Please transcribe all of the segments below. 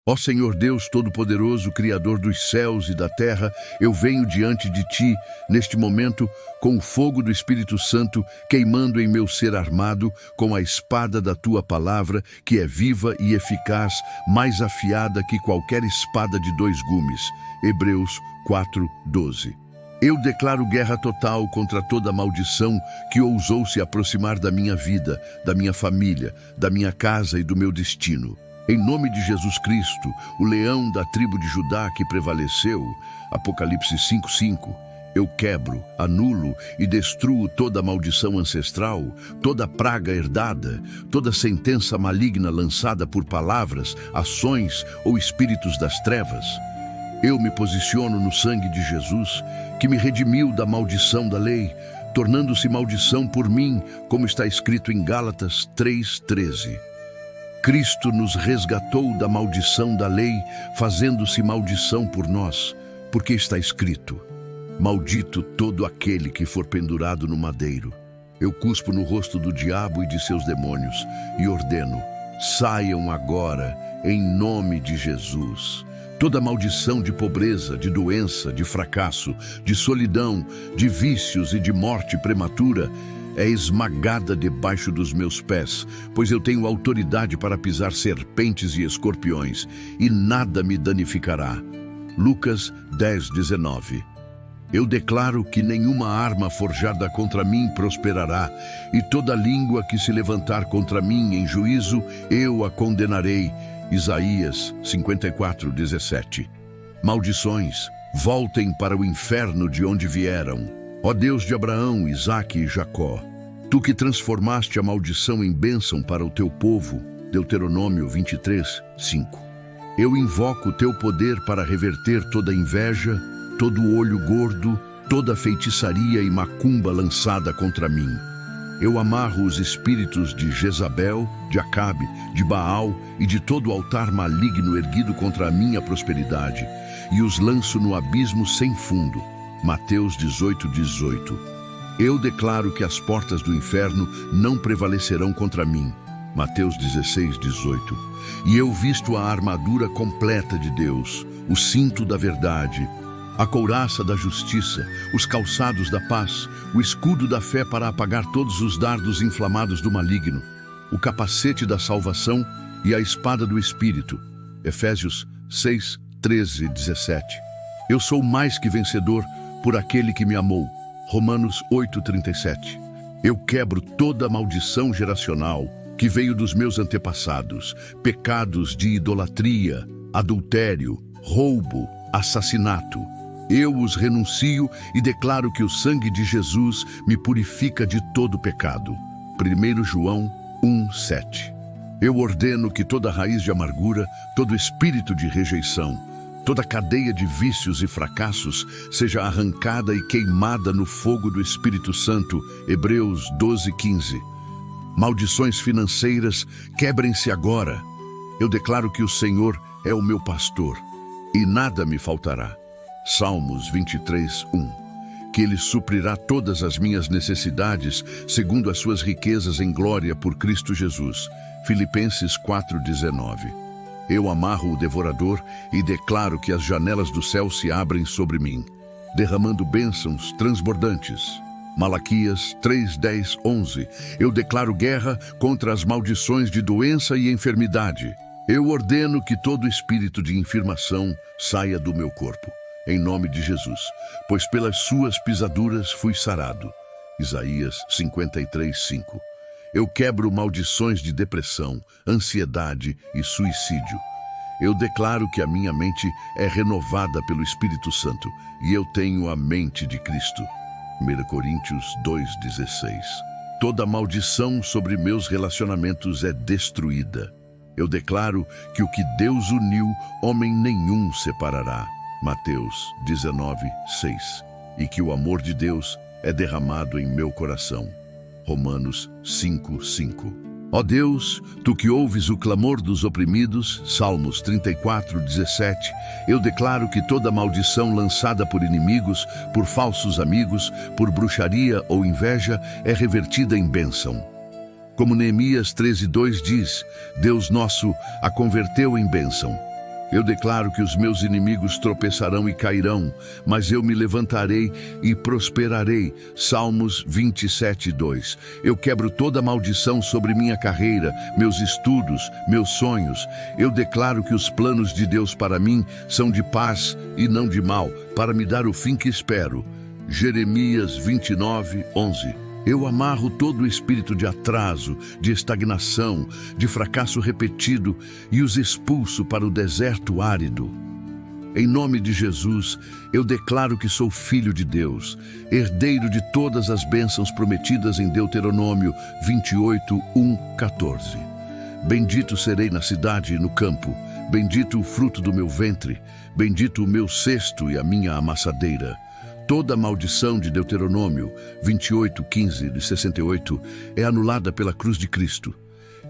Ó Senhor Deus Todo-Poderoso, Criador dos céus e da terra, eu venho diante de Ti, neste momento, com o fogo do Espírito Santo, queimando em meu ser armado, com a espada da Tua palavra, que é viva e eficaz, mais afiada que qualquer espada de 2 gumes. Hebreus 4:12. Eu declaro guerra total contra toda maldição que ousou se aproximar da minha vida, da minha família, da minha casa e do meu destino. Em nome de Jesus Cristo, o leão da tribo de Judá que prevaleceu, Apocalipse 5:5, eu quebro, anulo e destruo toda maldição ancestral, toda praga herdada, toda sentença maligna lançada por palavras, ações ou espíritos das trevas. Eu me posiciono no sangue de Jesus, que me redimiu da maldição da lei, tornando-se maldição por mim, como está escrito em Gálatas 3:13. Cristo nos resgatou da maldição da lei, fazendo-se maldição por nós, porque está escrito: maldito todo aquele que for pendurado no madeiro. Eu cuspo no rosto do diabo e de seus demônios e ordeno: saiam agora, em nome de Jesus. Toda maldição de pobreza, de doença, de fracasso, de solidão, de vícios e de morte prematura é esmagada debaixo dos meus pés, pois eu tenho autoridade para pisar serpentes e escorpiões, e nada me danificará. Lucas 10:19. Eu declaro que nenhuma arma forjada contra mim prosperará, e toda língua que se levantar contra mim em juízo, eu a condenarei. Isaías 54:17. Maldições, voltem para o inferno de onde vieram. Ó Deus de Abraão, Isaque e Jacó, Tu que transformaste a maldição em bênção para o Teu povo, Deuteronômio 23:5. Eu invoco o Teu poder para reverter toda inveja, todo olho gordo, toda feitiçaria e macumba lançada contra mim. Eu amarro os espíritos de Jezabel, de Acabe, de Baal e de todo altar maligno erguido contra a minha prosperidade, e os lanço no abismo sem fundo. Mateus 18:18. Eu declaro que as portas do inferno não prevalecerão contra mim. Mateus 16:18. E eu visto a armadura completa de Deus, o cinto da verdade, a couraça da justiça, os calçados da paz, o escudo da fé para apagar todos os dardos inflamados do maligno, o capacete da salvação e a espada do Espírito. Efésios 6:13-17. Eu sou mais que vencedor por aquele que me amou. Romanos 8:37. Eu quebro toda maldição geracional que veio dos meus antepassados, pecados de idolatria, adultério, roubo, assassinato. Eu os renuncio e declaro que o sangue de Jesus me purifica de todo pecado. 1 João 1:7. Eu ordeno que toda raiz de amargura, todo espírito de rejeição, toda cadeia de vícios e fracassos seja arrancada e queimada no fogo do Espírito Santo. Hebreus 12:15. Maldições financeiras, quebrem-se agora. Eu declaro que o Senhor é o meu pastor e nada me faltará. Salmos 23:1. Que Ele suprirá todas as minhas necessidades segundo as suas riquezas em glória por Cristo Jesus. Filipenses 4:19. Eu amarro o devorador e declaro que as janelas do céu se abrem sobre mim, derramando bênçãos transbordantes. Malaquias 3:10-11. Eu declaro guerra contra as maldições de doença e enfermidade. Eu ordeno que todo espírito de infirmação saia do meu corpo, em nome de Jesus, pois pelas suas pisaduras fui sarado. Isaías 53:5. Eu quebro maldições de depressão, ansiedade e suicídio. Eu declaro que a minha mente é renovada pelo Espírito Santo e eu tenho a mente de Cristo. 1 Coríntios 2:16. Toda maldição sobre meus relacionamentos é destruída. Eu declaro que o que Deus uniu, homem nenhum separará. Mateus 19:6. E que o amor de Deus é derramado em meu coração. Romanos 5:5. Ó Deus, Tu que ouves o clamor dos oprimidos, Salmos 34:17, eu declaro que toda maldição lançada por inimigos, por falsos amigos, por bruxaria ou inveja é revertida em bênção. Como Neemias 13:2 diz, Deus nosso a converteu em bênção. Eu declaro que os meus inimigos tropeçarão e cairão, mas eu me levantarei e prosperarei. Salmos 27:2. Eu quebro toda maldição sobre minha carreira, meus estudos, meus sonhos. Eu declaro que os planos de Deus para mim são de paz e não de mal, para me dar o fim que espero. Jeremias 29:11. Eu amarro todo o espírito de atraso, de estagnação, de fracasso repetido e os expulso para o deserto árido. Em nome de Jesus, eu declaro que sou filho de Deus, herdeiro de todas as bênçãos prometidas em Deuteronômio 28:1-14. Bendito serei na cidade e no campo, bendito o fruto do meu ventre, bendito o meu cesto e a minha amassadeira. Toda a maldição de Deuteronômio 28:15-68 é anulada pela cruz de Cristo.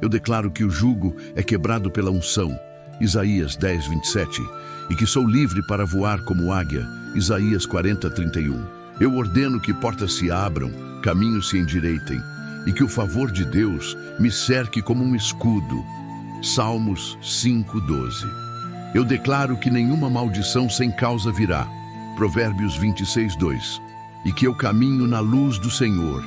Eu declaro que o jugo é quebrado pela unção, Isaías 10:27, e que sou livre para voar como águia, Isaías 40:31. Eu ordeno que portas se abram, caminhos se endireitem, e que o favor de Deus me cerque como um escudo, Salmos 5:12. Eu declaro que nenhuma maldição sem causa virá, Provérbios 26:2, e que eu caminho na luz do Senhor.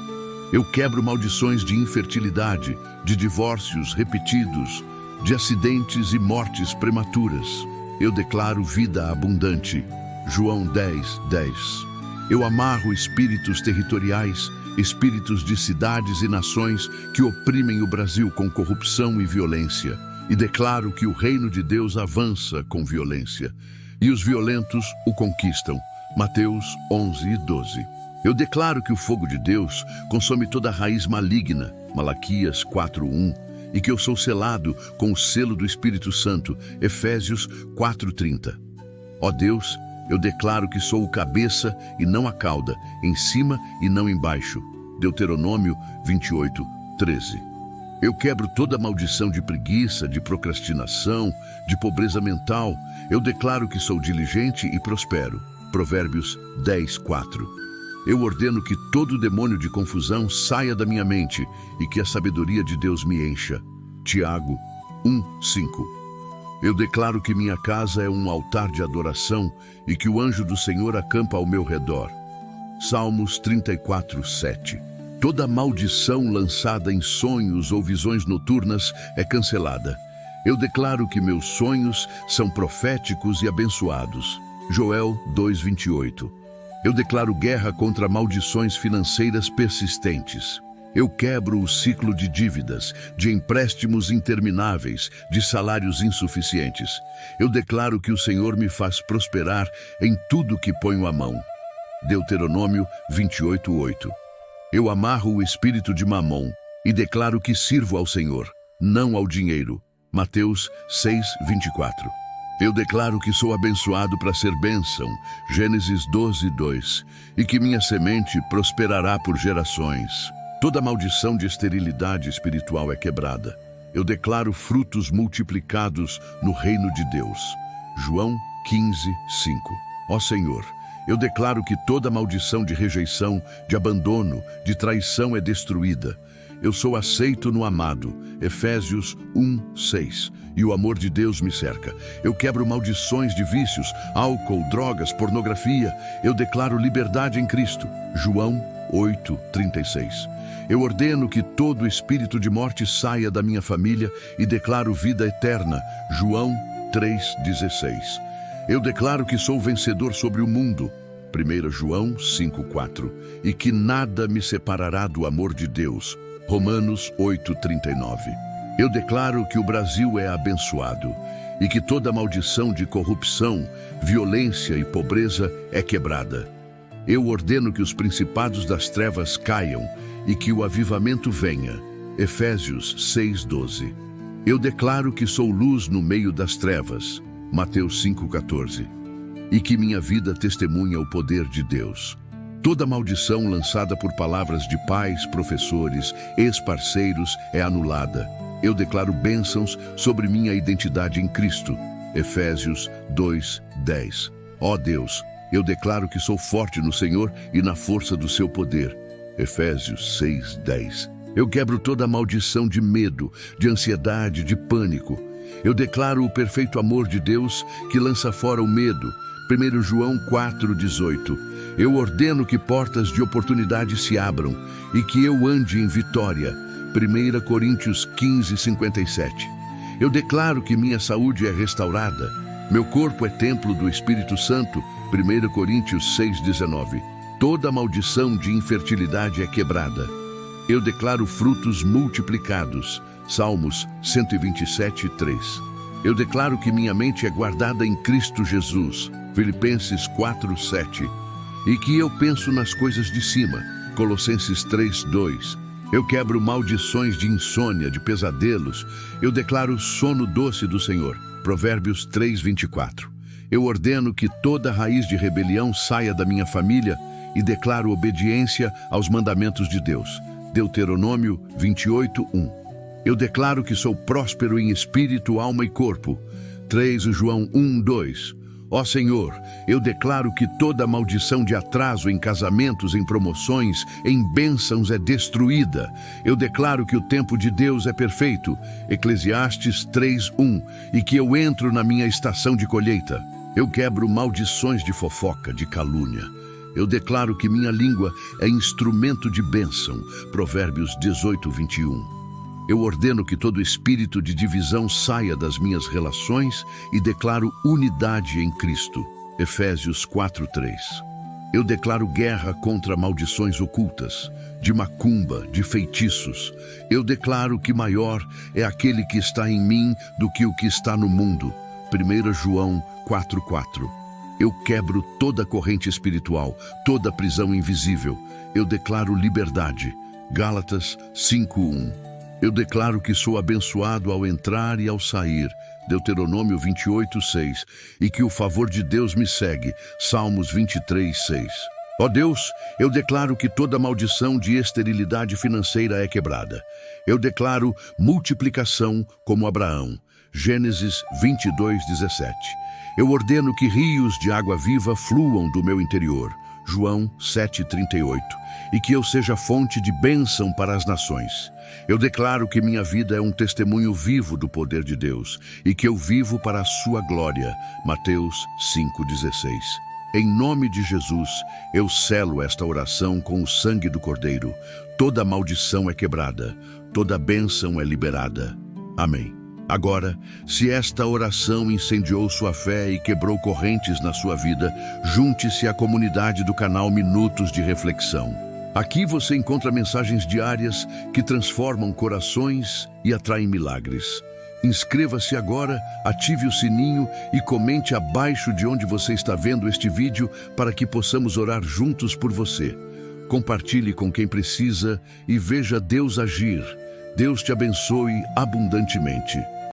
Eu quebro maldições de infertilidade, de divórcios repetidos, de acidentes e mortes prematuras. Eu declaro vida abundante. João 10:10. Eu amarro espíritos territoriais, espíritos de cidades e nações que oprimem o Brasil com corrupção e violência, e declaro que o reino de Deus avança com violência, e os violentos o conquistam. Mateus 11:12. Eu declaro que o fogo de Deus consome toda raiz maligna. Malaquias 4:1. E que eu sou selado com o selo do Espírito Santo. Efésios 4:30. Ó Deus, eu declaro que sou o cabeça e não a cauda, em cima e não embaixo. Deuteronômio 28:13. Eu quebro toda maldição de preguiça, de procrastinação, de pobreza mental. Eu declaro que sou diligente e prospero. Provérbios 10:4. Eu ordeno que todo demônio de confusão saia da minha mente e que a sabedoria de Deus me encha. Tiago 1:5. Eu declaro que minha casa é um altar de adoração e que o anjo do Senhor acampa ao meu redor. Salmos 34:7. Toda maldição lançada em sonhos ou visões noturnas é cancelada. Eu declaro que meus sonhos são proféticos e abençoados. Joel 2:28. Eu declaro guerra contra maldições financeiras persistentes. Eu quebro o ciclo de dívidas, de empréstimos intermináveis, de salários insuficientes. Eu declaro que o Senhor me faz prosperar em tudo que ponho a mão. Deuteronômio 28:8. Eu amarro o espírito de Mamom e declaro que sirvo ao Senhor, não ao dinheiro. Mateus 6:24. Eu declaro que sou abençoado para ser bênção, Gênesis 12:2, e que minha semente prosperará por gerações. Toda maldição de esterilidade espiritual é quebrada. Eu declaro frutos multiplicados no reino de Deus. João 15:5. Ó Senhor, eu declaro que toda maldição de rejeição, de abandono, de traição é destruída. Eu sou aceito no amado, Efésios 1:6, e o amor de Deus me cerca. Eu quebro maldições de vícios, álcool, drogas, pornografia. Eu declaro liberdade em Cristo, João 8:36. Eu ordeno que todo espírito de morte saia da minha família e declaro vida eterna, João 3:16. Eu declaro que sou vencedor sobre o mundo, 1 João 5:4, e que nada me separará do amor de Deus, Romanos 8:39. Eu declaro que o Brasil é abençoado e que toda maldição de corrupção, violência e pobreza é quebrada. Eu ordeno que os principados das trevas caiam e que o avivamento venha. Efésios 6:12. Eu declaro que sou luz no meio das trevas. Mateus 5:14. E que minha vida testemunha o poder de Deus. Toda maldição lançada por palavras de pais, professores, ex-parceiros é anulada. Eu declaro bênçãos sobre minha identidade em Cristo. Efésios 2:10. Ó Deus, eu declaro que sou forte no Senhor e na força do seu poder. Efésios 6:10. Eu quebro toda a maldição de medo, de ansiedade, de pânico, Eu declaro o perfeito amor de Deus que lança fora o medo. 1 João 4,18. Eu ordeno que portas de oportunidade se abram e que eu ande em vitória. 1 Coríntios 15:57. Eu declaro que minha saúde é restaurada. Meu corpo é templo do Espírito Santo. 1 Coríntios 6:19. Toda maldição de infertilidade é quebrada. Eu declaro frutos multiplicados. Salmos 127:3. Eu declaro que minha mente é guardada em Cristo Jesus. Filipenses 4:7. E que eu penso nas coisas de cima. Colossenses 3:2. Eu quebro maldições de insônia, de pesadelos. Eu declaro sono doce do Senhor. Provérbios 3:24. Eu ordeno que toda raiz de rebelião saia da minha família e declaro obediência aos mandamentos de Deus. Deuteronômio 28:1. Eu declaro que sou próspero em espírito, alma e corpo. 3 João 1:2. Ó Senhor, eu declaro que toda maldição de atraso em casamentos, em promoções, em bênçãos é destruída. Eu declaro que o tempo de Deus é perfeito. Eclesiastes 3:1. E que eu entro na minha estação de colheita. Eu quebro maldições de fofoca, de calúnia. Eu declaro que minha língua é instrumento de bênção. Provérbios 18:21. Eu ordeno que todo espírito de divisão saia das minhas relações e declaro unidade em Cristo. Efésios 4:3. Eu declaro guerra contra maldições ocultas, de macumba, de feitiços. Eu declaro que maior é aquele que está em mim do que o que está no mundo. 1 João 4:4. Eu quebro toda corrente espiritual, toda prisão invisível. Eu declaro liberdade. Gálatas 5:1. Eu declaro que sou abençoado ao entrar e ao sair. Deuteronômio 28:6. E que o favor de Deus me segue. Salmos 23:6. Ó Deus, eu declaro que toda maldição de esterilidade financeira é quebrada. Eu declaro multiplicação como Abraão. Gênesis 22:17. Eu ordeno que rios de água viva fluam do meu interior. João 7:38. E que eu seja fonte de bênção para as nações. Eu declaro que minha vida é um testemunho vivo do poder de Deus e que eu vivo para a sua glória. Mateus 5:16. Em nome de Jesus, eu selo esta oração com o sangue do Cordeiro. Toda maldição é quebrada, toda bênção é liberada. Amém. Agora, se esta oração incendiou sua fé e quebrou correntes na sua vida, junte-se à comunidade do canal Minutos de Reflexão. Aqui você encontra mensagens diárias que transformam corações e atraem milagres. Inscreva-se agora, ative o sininho e comente abaixo de onde você está vendo este vídeo para que possamos orar juntos por você. Compartilhe com quem precisa e veja Deus agir. Deus te abençoe abundantemente.